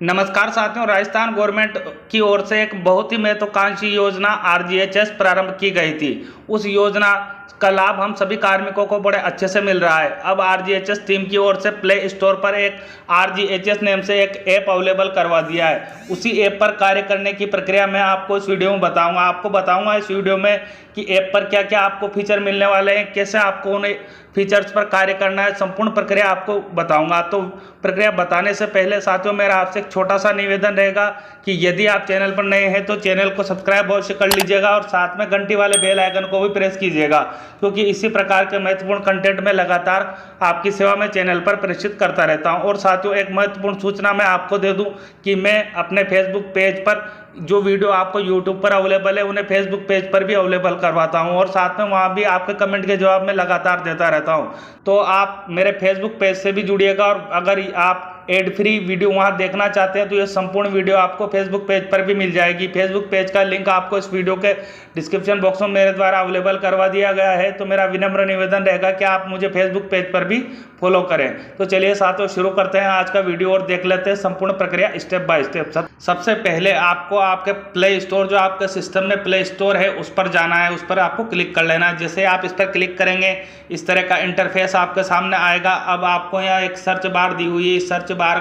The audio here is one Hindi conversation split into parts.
नमस्कार साथियों, राजस्थान गवर्नमेंट की ओर से एक बहुत ही महत्वाकांक्षी योजना आरजीएचएस प्रारंभ की गई थी। उस योजना का लाभ हम सभी कार्मिकों को बड़े अच्छे से मिल रहा है। अब आरजीएचएस टीम की ओर से प्ले स्टोर पर एक आरजीएचएस नेम से एक ऐप अवेलेबल करवा दिया है। उसी ऐप पर कार्य करने की प्रक्रिया मैं आपको इस वीडियो में बताऊंगा। आपको बताऊंगा इस वीडियो में कि ऐप पर क्या क्या आपको फीचर मिलने वाले हैं, कैसे आपको उन्हें फीचर्स पर कार्य करना है, संपूर्ण प्रक्रिया आपको बताऊंगा। तो प्रक्रिया बताने से पहले साथियों, मेरा आपसे एक छोटा सा निवेदन रहेगा कि यदि आप चैनल पर नए हैं तो चैनल को सब्सक्राइब अवश्य कर लीजिएगा और साथ में घंटी वाले बेल आइकन को भी प्रेस कीजिएगा, क्योंकि इसी प्रकार के महत्वपूर्ण कंटेंट में लगातार आपकी सेवा में चैनल पर प्रेषित करता रहता हूं। और साथियों, एक महत्वपूर्ण सूचना मैं आपको दे दूं कि मैं अपने फेसबुक पेज पर जो वीडियो आपको यूट्यूब पर अवेलेबल है उन्हें फेसबुक पेज पर भी अवेलेबल करवाता हूं और साथ में वहां भी आपके कमेंट के जवाब में लगातार देता रहता हूं। तो आप मेरे फेसबुक पेज से भी जुड़िएगा और अगर आप एड फ्री वीडियो वहां देखना चाहते हैं तो ये संपूर्ण वीडियो आपको फेसबुक पेज पर भी मिल जाएगी। फेसबुक पेज का लिंक आपको इस वीडियो के डिस्क्रिप्शन बॉक्स में मेरे द्वारा अवेलेबल करवा दिया गया है। तो मेरा विनम्र निवेदन रहेगा कि आप मुझे फेसबुक पेज पर भी फॉलो करें। तो चलिए साथियों, शुरू करते हैं आज का वीडियो और देख लेते हैं संपूर्ण प्रक्रिया स्टेप बाय स्टेप। सबसे पहले आपको आपके प्ले स्टोर, जो आपके सिस्टम में प्ले स्टोर है, उस पर जाना है। उस पर आपको क्लिक कर लेना है। जैसे आप इस पर क्लिक करेंगे इस तरह का इंटरफेस आपके सामने आएगा। अब आपको यहाँ एक सर्च बार दी हुई है, इस सर्च बार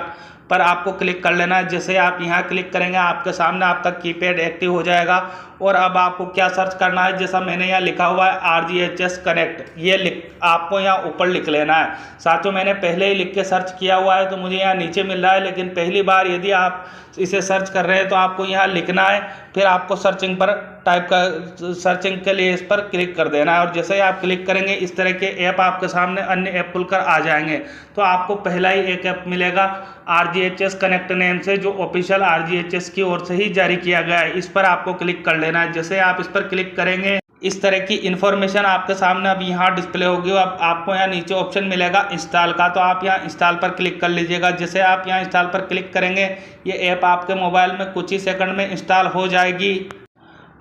पर आपको क्लिक कर लेना है। जैसे आप यहाँ क्लिक करेंगे आपके सामने आपका कीपैड एक्टिव हो जाएगा और अब आपको क्या सर्च करना है, जैसा मैंने यहाँ लिखा हुआ है आरजीएचएस कनेक्ट, ये आपको यहाँ ऊपर लिख लेना है। साथियों, मैंने पहले ही लिख के सर्च किया हुआ है तो मुझे यहाँ नीचे मिल रहा है, लेकिन पहली बार यदि आप इसे सर्च कर रहे हैं तो आपको यहाँ लिखना है, फिर आपको सर्चिंग पर सर्चिंग के लिए इस पर क्लिक कर देना है। और जैसे ही आप क्लिक करेंगे इस तरह के ऐप आपके सामने अन्य ऐप खुलकर आ जाएंगे। तो आपको पहला ही एक ऐप मिलेगा आरजीएचएस कनेक्ट नेम से, जो ऑफिशियल आरजीएचएस की ओर से ही जारी किया गया है। इस पर आपको क्लिक कर लेना है। जैसे आप इस पर क्लिक करेंगे इस तरह की इन्फॉर्मेशन आपके सामने अब यहाँ डिस्प्ले होगी। अब आपको यहाँ नीचे ऑप्शन मिलेगा इंस्टॉल का, तो आप यहाँ इंस्टॉल पर क्लिक कर लीजिएगा। जैसे आप यहाँ इंस्टॉल पर क्लिक करेंगे ये ऐप आपके मोबाइल में कुछ ही सेकंड में इंस्टॉल हो जाएगी।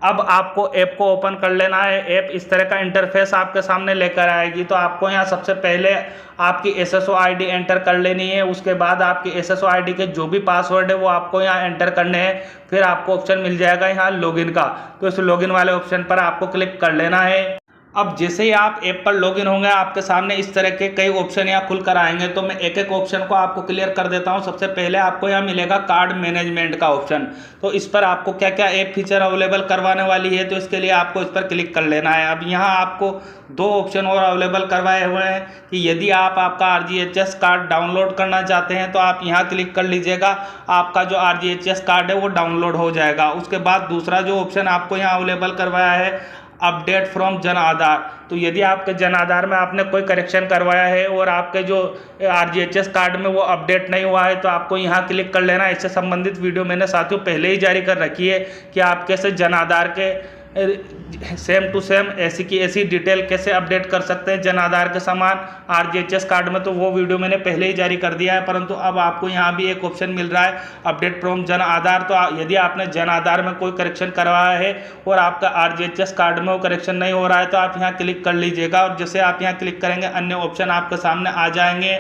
अब आपको ऐप को ओपन कर लेना है। ऐप इस तरह का इंटरफेस आपके सामने लेकर आएगी। तो आपको यहाँ सबसे पहले आपकी एसएसओ आईडी एंटर कर लेनी है। उसके बाद आपकी एसएसओ आईडी के जो भी पासवर्ड है वो आपको यहाँ एंटर करने हैं। फिर आपको ऑप्शन मिल जाएगा यहाँ लॉगिन का, तो इस लॉगिन वाले ऑप्शन पर आपको क्लिक कर लेना है। अब जैसे ही आप ऐप पर लॉगिन होंगे आपके सामने इस तरह के कई ऑप्शन यहाँ खुल कर आएंगे। तो मैं एक एक ऑप्शन को आपको क्लियर कर देता हूँ। सबसे पहले आपको यहाँ मिलेगा कार्ड मैनेजमेंट का ऑप्शन। तो इस पर आपको क्या क्या ऐप फीचर अवेलेबल करवाने वाली है, तो इसके लिए आपको इस पर क्लिक कर लेना है। अब यहाँ आपको दो ऑप्शन और अवेलेबल करवाए हुए हैं कि यदि आप आपका आरजीएचएस कार्ड डाउनलोड करना चाहते हैं तो आप यहाँ क्लिक कर लीजिएगा, आपका जो आरजीएचएस कार्ड है वो डाउनलोड हो जाएगा। उसके बाद दूसरा जो ऑप्शन आपको यहाँ अवेलेबल करवाया है अपडेट फ्रॉम जन आधार। तो यदि आपके जन आधार में आपने कोई करेक्शन करवाया है और आपके जो आरजीएचएस कार्ड में वो अपडेट नहीं हुआ है तो आपको यहाँ क्लिक कर लेना है। इससे संबंधित वीडियो मैंने साथियों पहले ही जारी कर रखी है कि आप कैसे जन आधार के सेम टू सेम ऐसी की ऐसी डिटेल कैसे अपडेट कर सकते हैं जन आधार के समान आरजीएचएस कार्ड में, तो वो वीडियो मैंने पहले ही जारी कर दिया है। परंतु अब आपको यहाँ भी एक ऑप्शन मिल रहा है अपडेट फ्रॉम जन आधार। तो यदि आपने जन आधार में कोई करेक्शन करवाया है और आपका आरजीएचएस कार्ड में वो करेक्शन नहीं हो रहा है तो आप यहाँ क्लिक कर लीजिएगा। और जैसे आप यहाँ क्लिक करेंगे अन्य ऑप्शन आपके सामने आ जाएंगे।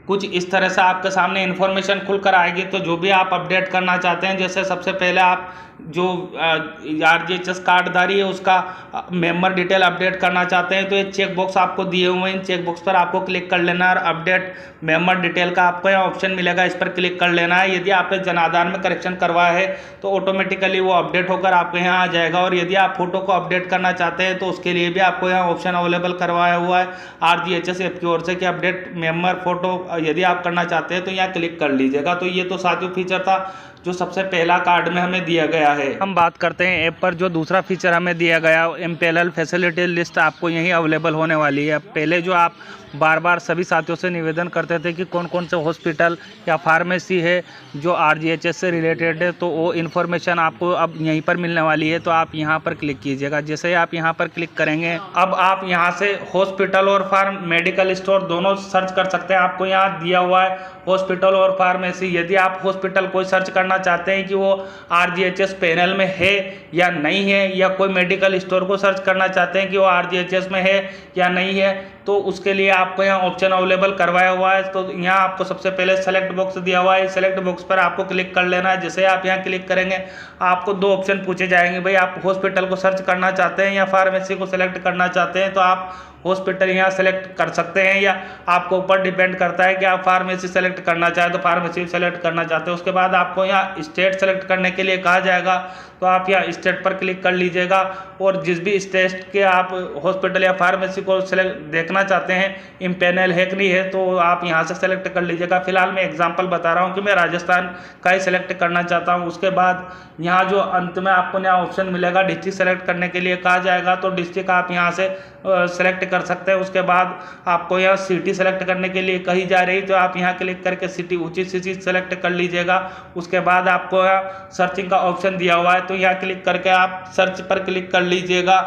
कुछ इस तरह से आपके सामने इन्फॉर्मेशन खुलकर आएगी। तो जो भी आप अपडेट करना चाहते हैं, जैसे सबसे पहले आप जो आरजीएचएस कार्डधारी है उसका मेंबर डिटेल अपडेट करना चाहते हैं तो ये चेक बॉक्स आपको दिए हुए हैं। इन चेक बॉक्स पर आपको क्लिक कर लेना है और अपडेट मेंबर डिटेल का आपको यहाँ ऑप्शन मिलेगा, इस पर क्लिक कर लेना है। यदि आपने जन आधार में करेक्शन करवाया है तो ऑटोमेटिकली वो अपडेट होकर आपके यहाँ आ जाएगा। और यदि आप फोटो को अपडेट करना चाहते हैं तो उसके लिए भी आपको यहाँ ऑप्शन अवेलेबल करवाया हुआ है आरजीएचएस ऐप की ओर से कि अपडेट मेंबर फोटो यदि आप करना चाहते हैं तो यहाँ क्लिक कर लीजिएगा। तो ये तो साथियों फीचर था जो सबसे पहला कार्ड में हमें दिया गया है। हम बात करते हैं ऐप पर जो दूसरा फीचर हमें दिया गया एमपीएलएल फैसिलिटी लिस्ट आपको यहीं अवेलेबल होने वाली है। पहले जो आप बार बार सभी साथियों से निवेदन करते थे कि कौन कौन से हॉस्पिटल या फार्मेसी है जो आरजीएचएस से रिलेटेड है, तो वो इन्फॉर्मेशन आपको अब यहीं पर मिलने वाली है। तो आप यहाँ पर क्लिक कीजिएगा। जैसे ही आप यहाँ पर क्लिक करेंगे अब आप यहाँ से हॉस्पिटल और मेडिकल स्टोर दोनों सर्च कर सकते हैं। आपको यहाँ दिया हुआ है हॉस्पिटल और फार्मेसी। यदि आप हॉस्पिटल कोई सर्च करना चाहते हैं कि वो आरजीएचएस पैनल में है या नहीं है, या कोई मेडिकल स्टोर को सर्च करना चाहते हैं कि वो आरजीएचएस में है या नहीं है, तो उसके लिए आपको यहाँ ऑप्शन अवेलेबल करवाया हुआ है। तो यहाँ आपको सबसे पहले सेलेक्ट बॉक्स दिया हुआ है, सेलेक्ट बॉक्स पर आपको क्लिक कर लेना है। जैसे आप यहाँ क्लिक करेंगे आपको दो ऑप्शन पूछे जाएंगे, भाई आप हॉस्पिटल को सर्च करना चाहते हैं या फार्मेसी को सिलेक्ट करना चाहते हैं। तो आप हॉस्पिटल यहाँ सेलेक्ट कर सकते हैं या आपको ऊपर डिपेंड करता है कि आप फार्मेसी सेलेक्ट करना चाहें तो फार्मेसी सेलेक्ट करना चाहते हैं। उसके बाद आपको यहाँ स्टेट सेलेक्ट करने के लिए कहा जाएगा, तो आप यहाँ स्टेट पर क्लिक कर लीजिएगा और जिस भी स्टेट के आप हॉस्पिटल या फार्मेसी को सेलेक्ट देखना चाहते हैं इम्पैनल है कि नहीं है तो आप यहाँ से सेलेक्ट कर लीजिएगा। फिलहाल मैं एग्जांपल बता रहा हूँ कि मैं राजस्थान का ही सेलेक्ट करना चाहता हूँ। उसके बाद यहाँ जो अंत में आपको नया ऑप्शन मिलेगा डिस्ट्रिक्ट सेलेक्ट करने के लिए कहा जाएगा, तो डिस्ट्रिक्ट आप यहाँ से सेलेक्ट कर सकते हैं। उसके बाद आपको यहाँ सिटी सेलेक्ट करने के लिए कही जा रही तो आप यहाँ क्लिक करके सिटी उचित सिटी सेलेक्ट कर लीजिएगा। उसके बाद आपको यहाँ सर्चिंग का ऑप्शन दिया हुआ है तो यहाँ क्लिक करके आप सर्च पर क्लिक कर लीजिएगा।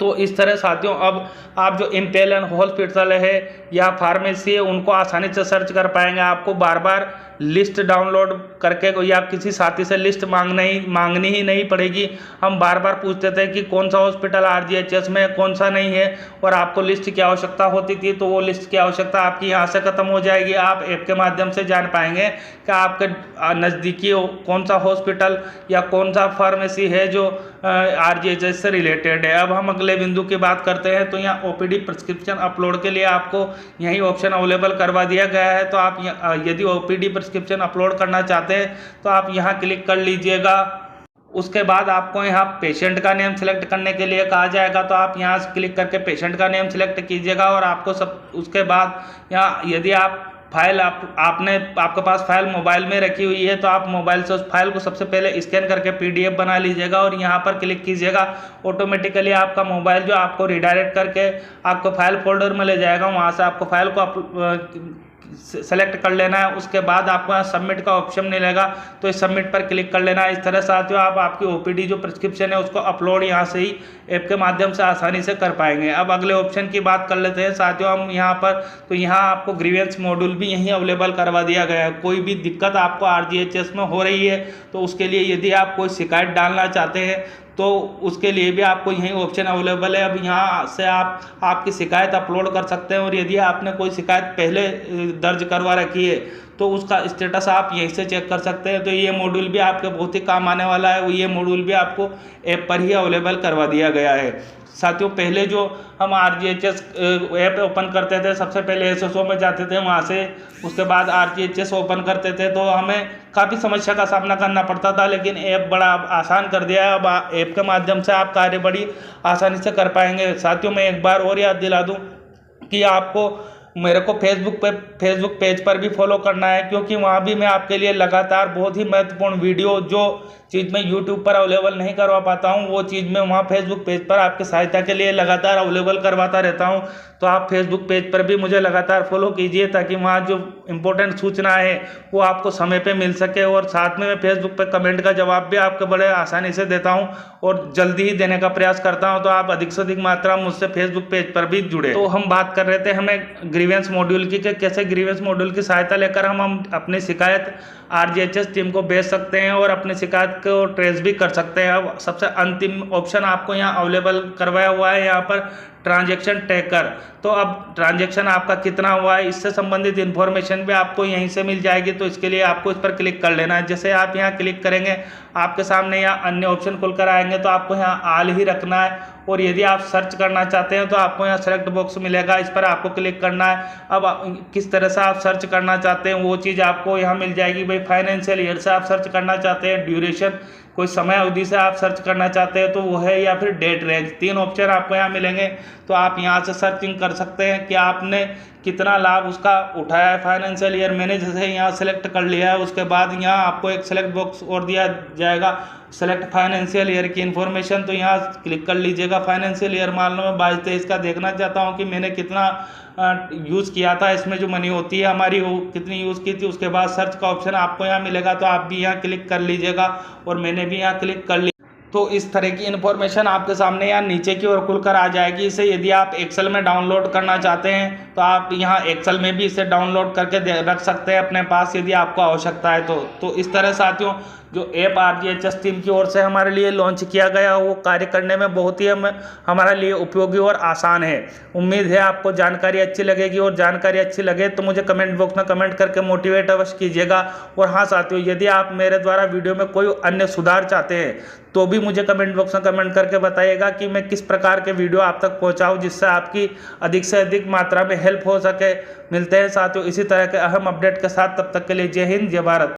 तो इस तरह साथियों अब आप जो इम्पेरियल हॉस्पिटल है या फार्मेसी है उनको आसानी से सर्च कर पाएंगे। आपको बार बार लिस्ट डाउनलोड करके या किसी साथी से लिस्ट मांगनी ही नहीं पड़ेगी। हम बार बार पूछते थे कि कौन सा हॉस्पिटल आरजीएचएस में कौन सा नहीं है और आपको लिस्ट की आवश्यकता होती थी, तो वो लिस्ट की आवश्यकता आपकी यहाँ से ख़त्म हो जाएगी। आप ऐप के माध्यम से जान पाएंगे कि आपके नज़दीकी कौन सा हॉस्पिटल या कौन सा फार्मेसी है जो आरजीएचएस से रिलेटेड है। अब हम अगले बिंदु की बात करते हैं। तो यहाँ ओपीडी प्रिस्क्रिप्शन अपलोड के लिए आपको यही ऑप्शन अवेलेबल करवा दिया गया है। तो आप यदि ओपीडी प्रिस्क्रिप्शन अपलोड करना चाहते हैं तो आप यहाँ क्लिक कर लीजिएगा। उसके बाद आपको यहाँ पेशेंट का नेम सेलेक्ट करने के लिए कहा जाएगा, तो आप यहाँ क्लिक करके पेशेंट का नेम सेलेक्ट कीजिएगा और आपको उसके बाद यहाँ यदि आप फाइल आपके पास फाइल मोबाइल में रखी हुई है तो आप मोबाइल से उस फाइल को सबसे पहले स्कैन करके पीडीएफ बना लीजिएगा और यहाँ पर क्लिक कीजिएगा। ऑटोमेटिकली आपका मोबाइल जो आपको रिडायरेक्ट करके आपको फाइल फोल्डर में ले जाएगा, वहाँ से आपको फाइल को सेलेक्ट कर लेना है। उसके बाद आपको यहाँ सबमिट का ऑप्शन मिलेगा तो इस सबमिट पर क्लिक कर लेना है। इस तरह साथियों आप आपकी ओपीडी जो प्रिस्क्रिप्शन है उसको अपलोड यहाँ से ही ऐप के माध्यम से आसानी से कर पाएंगे। अब अगले ऑप्शन की बात कर लेते हैं साथियों हम यहाँ पर। तो यहाँ आपको ग्रीवेंस मॉड्यूल भी यहीं अवेलेबल करवा दिया गया है। कोई भी दिक्कत आपको आरजीएचएस में हो रही है तो उसके लिए यदि आप कोई शिकायत डालना चाहते हैं तो उसके लिए भी आपको यही ऑप्शन अवेलेबल है। अब यहाँ से आप आपकी शिकायत अपलोड कर सकते हैं और यदि आपने कोई शिकायत पहले दर्ज करवा रखी है तो उसका स्टेटस आप यहीं से चेक कर सकते हैं। तो ये मॉड्यूल भी आपके बहुत ही काम आने वाला है। ये मॉड्यूल भी आपको ऐप पर ही अवेलेबल करवा दिया गया है। साथियों पहले जो हम आरजीएचएस ऐप ओपन करते थे सबसे पहले एसएसओ में जाते थे, वहाँ से उसके बाद आरजीएचएस ओपन करते थे तो हमें काफ़ी समस्या का सामना करना पड़ता था, लेकिन ऐप बड़ा आसान कर दिया है। अब ऐप के माध्यम से आप कार्य बड़ी आसानी से कर पाएंगे। साथियों मैं एक बार और याद दिला दूँ कि आपको मेरे को फेसबुक पेज पर भी फॉलो करना है, क्योंकि वहाँ भी मैं आपके लिए लगातार बहुत ही महत्वपूर्ण वीडियो जो चीज़ मैं यूट्यूब पर अवेलेबल नहीं करवा पाता हूँ वो चीज़ मैं वहाँ फेसबुक पेज पर आपकी सहायता के लिए लगातार अवेलेबल करवाता रहता हूँ। तो आप फेसबुक पेज पर भी मुझे लगातार फॉलो कीजिए ताकि वहाँ जो इम्पोर्टेंट सूचना है वो आपको समय पे मिल सके। और साथ में मैं फेसबुक पर कमेंट का जवाब भी आपको बड़े आसानी से देता हूँ और जल्दी ही देने का प्रयास करता हूँ। तो आप अधिक से अधिक मात्रा मुझसे फेसबुक पेज पर भी जुड़े। तो हम बात कर रहे थे हमें ग्रीवेंस मॉड्यूल की, कैसे ग्रीवेंस मॉड्यूल की सहायता लेकर हम अपनी शिकायत आरजीएचएस टीम को भेज सकते हैं और अपनी शिकायत को ट्रेस भी कर सकते हैं। अब सबसे अंतिम ऑप्शन आपको यहाँ अवेलेबल करवाया हुआ है यहाँ पर ट्रांजैक्शन ट्रैकर। तो अब ट्रांजैक्शन आपका कितना हुआ है इससे संबंधित इन्फॉर्मेशन भी आपको यहीं से मिल जाएगी। तो इसके लिए आपको इस पर क्लिक कर लेना है। जैसे आप यहाँ क्लिक करेंगे आपके सामने यहाँ अन्य ऑप्शन खुलकर आएंगे तो आपको यहाँ आल ही रखना है और यदि आप सर्च करना चाहते हैं तो आपको यहाँ सेलेक्ट बॉक्स मिलेगा, इस पर आपको क्लिक करना है। अब किस तरह से आप सर्च करना चाहते हैं वो चीज़ आपको यहाँ मिल जाएगी। भाई फाइनेंशियल ईयर से आप सर्च करना चाहते हैं, ड्यूरेशन कोई समय अवधि से आप सर्च करना चाहते हैं तो वो है, या फिर डेट रेंज। 3 ऑप्शन आपको यहाँ मिलेंगे। तो आप यहाँ से सर्चिंग कर सकते हैं कि आपने कितना लाभ उसका उठाया है फाइनेंशियल ईयर। मैंने जैसे यहाँ सेलेक्ट कर लिया है उसके बाद यहाँ आपको एक सेलेक्ट बॉक्स और दिया जाएगा सेलेक्ट फाइनेंशियल ईयर की इन्फॉर्मेशन। तो यहाँ क्लिक कर लीजिएगा। फाइनेंशियल ईयर मान लो मैं 22-23 का देखना चाहता हूँ कि मैंने कितना यूज़ किया था, इसमें जो मनी होती है हमारी वो कितनी यूज़ की थी। उसके बाद सर्च का ऑप्शन आपको यहाँ मिलेगा तो आप भी यहाँ क्लिक कर लीजिएगा और मैंने भी यहाँ क्लिक कर लिया। तो इस तरह की इन्फॉर्मेशन आपके सामने यहाँ नीचे की ओर खुलकर आ जाएगी। इसे यदि आप एक्सेल में डाउनलोड करना चाहते हैं तो आप यहाँ एक्सेल में भी इसे डाउनलोड करके रख सकते हैं अपने पास यदि आपको आवश्यकता है तो इस तरह साथियों जो ऐप RGHS टीम की ओर से हमारे लिए लॉन्च किया गया वो कार्य करने में बहुत ही हमारे लिए उपयोगी और आसान है। उम्मीद है आपको जानकारी अच्छी लगेगी, और जानकारी अच्छी लगे तो मुझे कमेंट बॉक्स में कमेंट करके मोटिवेट अवश्य कीजिएगा। और हाँ साथियों, यदि आप मेरे द्वारा वीडियो में कोई अन्य सुधार चाहते हैं तो भी मुझे कमेंट बॉक्स में कमेंट करके बताइएगा कि मैं किस प्रकार के वीडियो आप तक पहुँचाऊँ जिससे आपकी अधिक से अधिक मात्रा में हेल्प हो सके। मिलते हैं साथियों इसी तरह के अहम अपडेट के साथ, तब तक के लिए जय हिंद जय भारत।